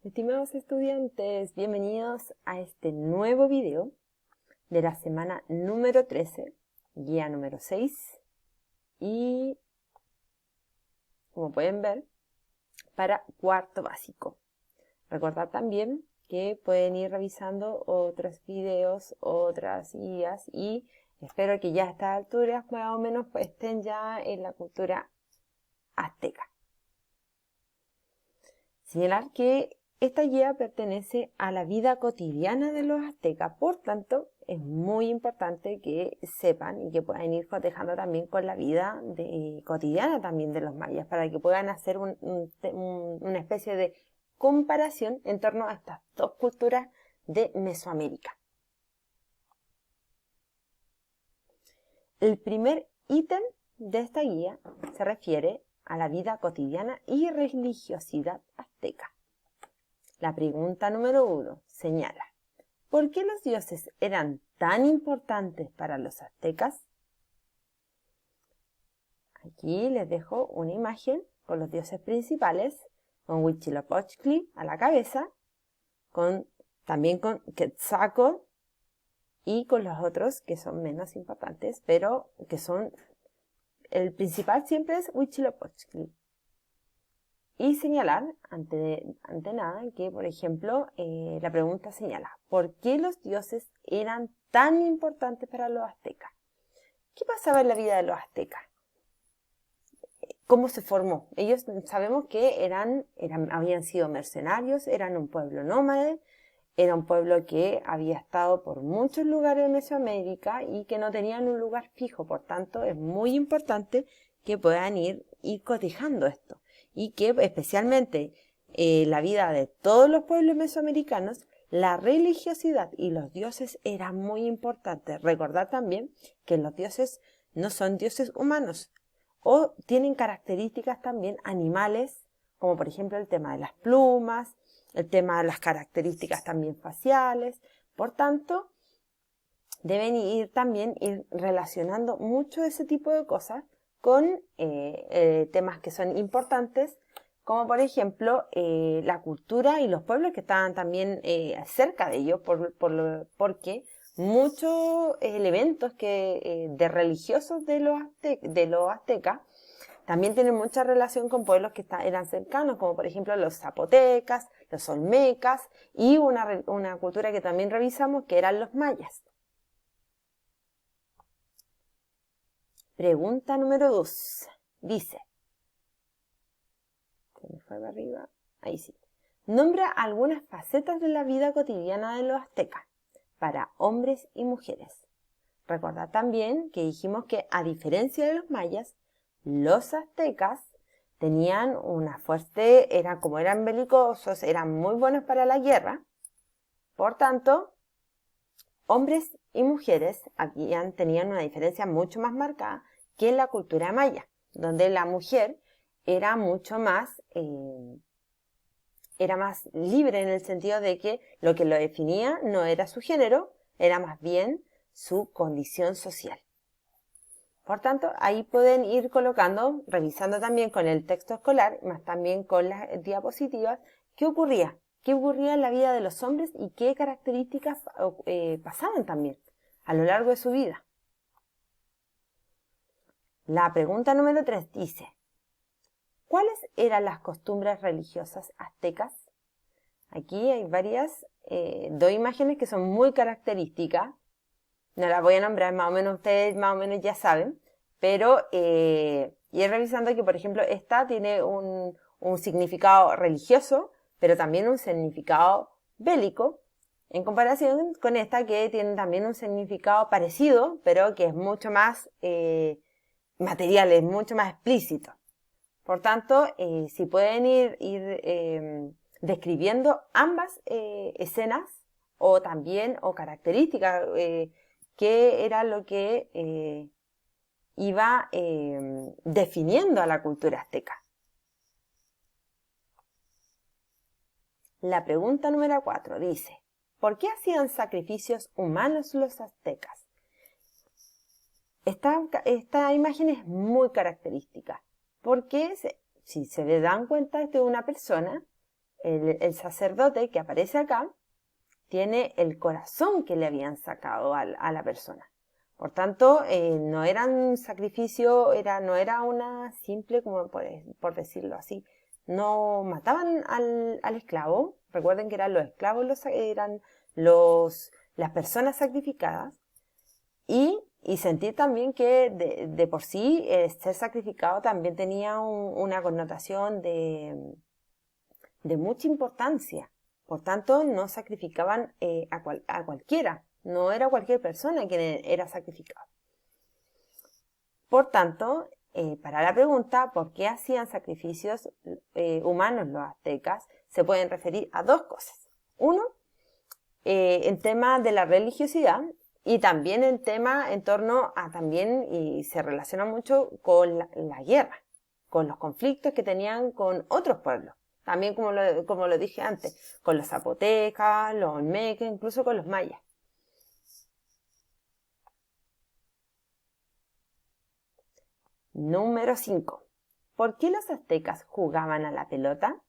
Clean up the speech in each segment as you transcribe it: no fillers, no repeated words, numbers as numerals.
Estimados estudiantes, bienvenidos a este nuevo video de la semana número 13, guía número 6 y, como pueden ver, para cuarto básico. Recordad también que pueden ir revisando otros videos, otras guías y espero que ya a estas alturas más o menos estén ya en la cultura azteca. Señalar que esta guía pertenece a la vida cotidiana de los aztecas, por tanto, es muy importante que sepan y que puedan ir cotejando también con la vida cotidiana también de los mayas, para que puedan hacer una especie de comparación en torno a estas dos culturas de Mesoamérica. El primer ítem de esta guía se refiere a la vida cotidiana y religiosidad azteca. La pregunta número 1 señala: ¿por qué los dioses eran tan importantes para los aztecas? Aquí les dejo una imagen con los dioses principales, con Huitzilopochtli a la cabeza, también con Quetzalcóatl y con los otros que son menos importantes, pero que son el principal siempre es Huitzilopochtli. Y señalar, ante nada, que, por ejemplo, la pregunta señala: ¿por qué los dioses eran tan importantes para los aztecas? ¿Qué pasaba en la vida de los aztecas? ¿Cómo se formó? Ellos sabemos que habían sido mercenarios, eran un pueblo nómade, era un pueblo que había estado por muchos lugares de Mesoamérica y que no tenían un lugar fijo. Por tanto, es muy importante que puedan ir cotejando esto. Y que especialmente la vida de todos los pueblos mesoamericanos, la religiosidad y los dioses eran muy importantes. Recordad también que los dioses no son dioses humanos o tienen características también animales, como por ejemplo el tema de las plumas, el tema de las características también faciales. Por tanto, deben también ir relacionando mucho ese tipo de cosas con temas que son importantes, como por ejemplo la cultura y los pueblos que estaban también cerca de ellos, porque muchos elementos de religiosos de los aztecas también tienen mucha relación con pueblos que eran cercanos, como por ejemplo los zapotecas, los olmecas y una cultura que también revisamos que eran los mayas. Pregunta número 2. Dice, se me fue para arriba, ahí sí. Nombra algunas facetas de la vida cotidiana de los aztecas para hombres y mujeres. Recordad también que dijimos que, a diferencia de los mayas, los aztecas tenían una fuerte, como eran belicosos, eran muy buenos para la guerra. Por tanto, hombres y mujeres tenían una diferencia mucho más marcada que en la cultura maya, donde la mujer era mucho más, era más libre, en el sentido de que lo que lo definía no era su género, era más bien su condición social. Por tanto, ahí pueden ir colocando, revisando también con el texto escolar, más también con las diapositivas, qué ocurría en la vida de los hombres y qué características pasaban también a lo largo de su vida. La pregunta número 3 dice, ¿cuáles eran las costumbres religiosas aztecas? Aquí hay dos imágenes que son muy características. No las voy a nombrar, más o menos ustedes ya saben, pero ir revisando que, por ejemplo, esta tiene un significado religioso, pero también un significado bélico, en comparación con esta que tiene también un significado parecido, pero que es mucho más material, es mucho más explícito. Por tanto, si pueden ir describiendo ambas escenas o características, qué era lo que iba definiendo a la cultura azteca. La pregunta número 4 dice, ¿por qué hacían sacrificios humanos los aztecas? Esta imagen es muy característica, porque si se dan cuenta, esta es una persona el sacerdote que aparece acá tiene el corazón que le habían sacado a la persona. Por tanto, no eran sacrificio, no era una simple, como por decirlo así, no mataban al esclavo. Recuerden que eran los esclavos, eran las personas sacrificadas. Y sentir también que de por sí ser sacrificado también tenía una connotación de mucha importancia. Por tanto, no sacrificaban a cualquiera. No era cualquier persona quien era sacrificado. Por tanto, para la pregunta, ¿por qué hacían sacrificios humanos los aztecas? Se pueden referir a dos cosas. Uno, en tema de la religiosidad y también en tema en torno a también, y se relaciona mucho con la guerra, con los conflictos que tenían con otros pueblos. También, como lo dije antes, con los zapotecas, los olmecas, incluso con los mayas. Número 5. ¿Por qué los aztecas jugaban a la pelota?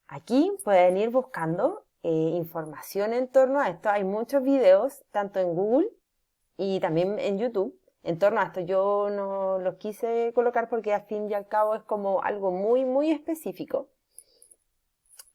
Aquí pueden ir buscando información en torno a esto. Hay muchos videos, tanto en Google y también en YouTube, en torno a esto. Yo no los quise colocar porque al fin y al cabo es como algo muy, muy específico.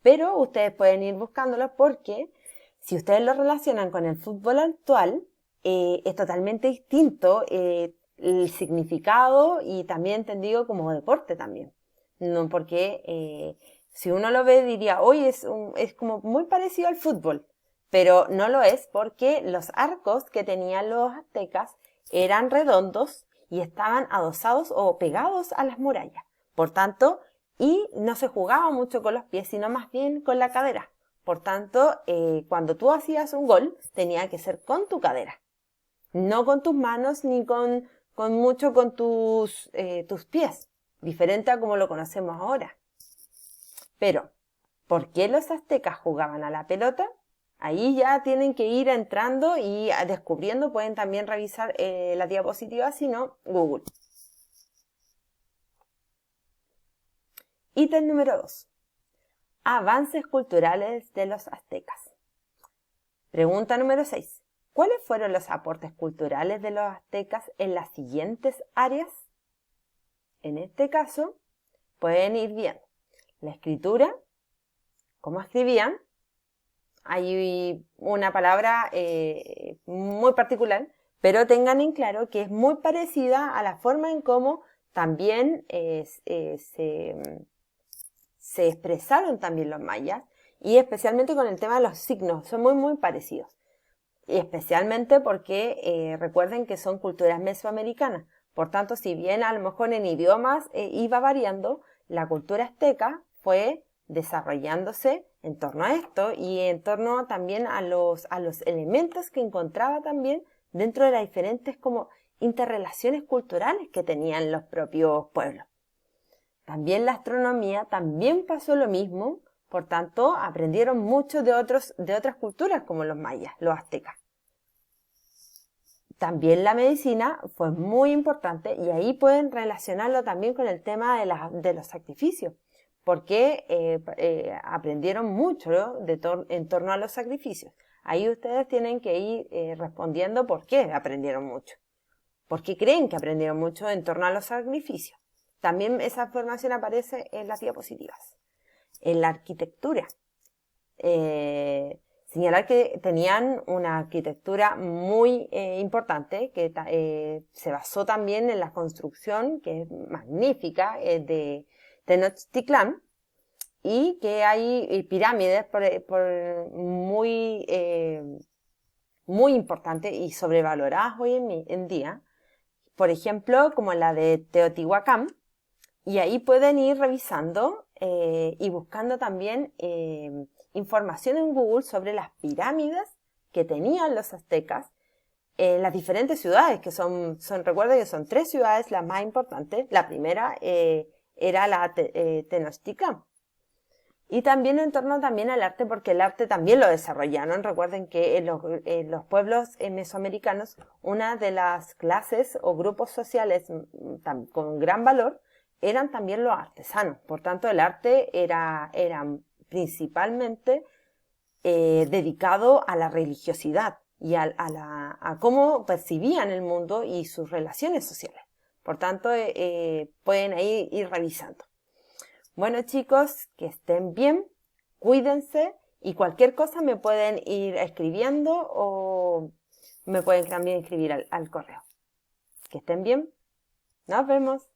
Pero ustedes pueden ir buscándolos porque si ustedes lo relacionan con el fútbol actual, es totalmente distinto el significado y también entendido como deporte también. No, porque si uno lo ve diría, hoy es como muy parecido al fútbol, pero no lo es porque los arcos que tenían los aztecas eran redondos y estaban adosados o pegados a las murallas. Por tanto, y no se jugaba mucho con los pies, sino más bien con la cadera. Por tanto, cuando tú hacías un gol, tenía que ser con tu cadera. No con tus manos ni con tus pies. Diferente a como lo conocemos ahora. Pero, ¿por qué los aztecas jugaban a la pelota? Ahí ya tienen que ir entrando y descubriendo. Pueden también revisar la diapositiva, si no, Google. Ítem número 2. Avances culturales de los aztecas. Pregunta número 6. ¿Cuáles fueron los aportes culturales de los aztecas en las siguientes áreas? En este caso, pueden ir viendo la escritura, cómo escribían. Hay una palabra muy particular, pero tengan en claro que es muy parecida a la forma en cómo también se expresaron también los mayas, y especialmente con el tema de los signos, son muy, muy parecidos. Y especialmente porque recuerden que son culturas mesoamericanas. Por tanto, si bien a lo mejor en idiomas iba variando, la cultura azteca fue desarrollándose en torno a esto y en torno también a los elementos que encontraba también dentro de las diferentes como interrelaciones culturales que tenían los propios pueblos. También la astronomía también pasó lo mismo, por tanto aprendieron mucho de otras culturas como los mayas, los aztecas. También la medicina fue muy importante y ahí pueden relacionarlo también con el tema de los sacrificios, porque aprendieron mucho, ¿no? en torno a los sacrificios. Ahí ustedes tienen que ir respondiendo por qué aprendieron mucho, por qué creen que aprendieron mucho en torno a los sacrificios. También esa información aparece en las diapositivas. En la arquitectura, señalar que tenían una arquitectura muy importante, que se basó también en la construcción, que es magnífica, de Tenochtitlán, y que hay pirámides muy importantes y sobrevaloradas hoy en día. Por ejemplo, como la de Teotihuacán, y ahí pueden ir revisando y buscando también información en Google sobre las pirámides que tenían los aztecas en las diferentes ciudades, que recuerden que son 3 ciudades las más importantes. La primera era la Tenochtitlán. Y también en torno también al arte, porque el arte también lo desarrollaron. Recuerden que en los pueblos mesoamericanos, una de las clases o grupos sociales con gran valor eran también los artesanos. Por tanto, el arte era principalmente dedicado a la religiosidad y a cómo percibían el mundo y sus relaciones sociales. Por tanto, pueden ahí ir revisando. Bueno, chicos, que estén bien, cuídense y cualquier cosa me pueden ir escribiendo o me pueden también escribir al correo. Que estén bien. Nos vemos.